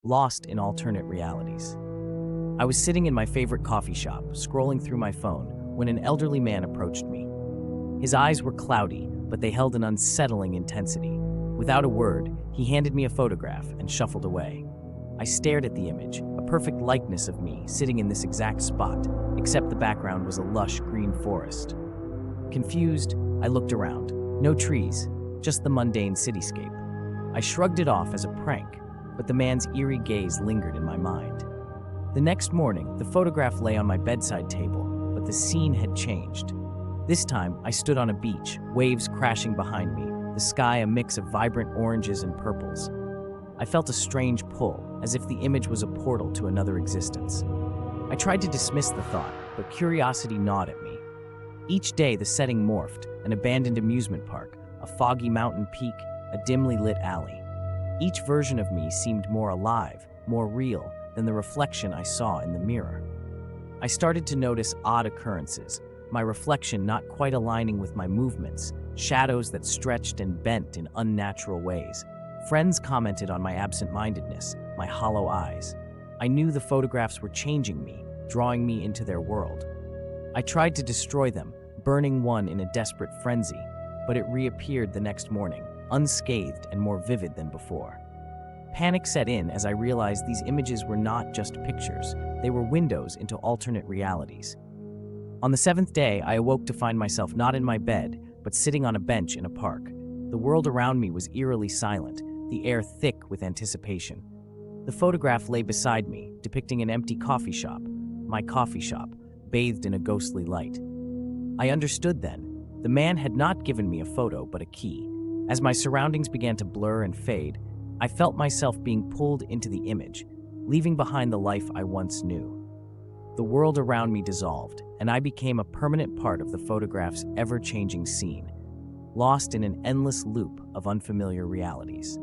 lost in alternate realities. I was sitting in my favorite coffee shop, scrolling through my phone, when an elderly man approached me. His eyes were cloudy, but they held an unsettling intensity. Without a word, he handed me a photograph and shuffled away. I stared at the image, a perfect likeness of me sitting in this exact spot, except the background was a lush green forest. Confused, I looked around. No trees, just the mundane cityscape. I shrugged it off as a prank, but the man's eerie gaze lingered in my mind. The next morning, the photograph lay on my bedside table, but the scene had changed. This time, I stood on a beach, waves crashing behind me, the sky a mix of vibrant oranges and purples. I felt a strange pull, as if the image was a portal to another existence. I tried to dismiss the thought, but curiosity gnawed at me. Each day, the setting morphed: an abandoned amusement park, a foggy mountain peak, a dimly lit alley. Each version of me seemed more alive, more real than the reflection I saw in the mirror. I started to notice odd occurrences, my reflection not quite aligning with my movements, shadows that stretched and bent in unnatural ways. Friends commented on my absent-mindedness, my hollow eyes. I knew the photographs were changing me, drawing me into their world. I tried to destroy them, burning one in a desperate frenzy, but it reappeared the next morning, unscathed and more vivid than before. Panic set in as I realized these images were not just pictures, they were windows into alternate realities. On the seventh day, I awoke to find myself not in my bed, but sitting on a bench in a park. The world around me was eerily silent, the air thick with anticipation. The photograph lay beside me, depicting an empty coffee shop, my coffee shop, bathed in a ghostly light. I understood then. The man had not given me a photo, but a key. As my surroundings began to blur and fade, I felt myself being pulled into the image, leaving behind the life I once knew. The world around me dissolved, and I became a permanent part of the photograph's ever-changing scene, lost in an endless loop of unfamiliar realities.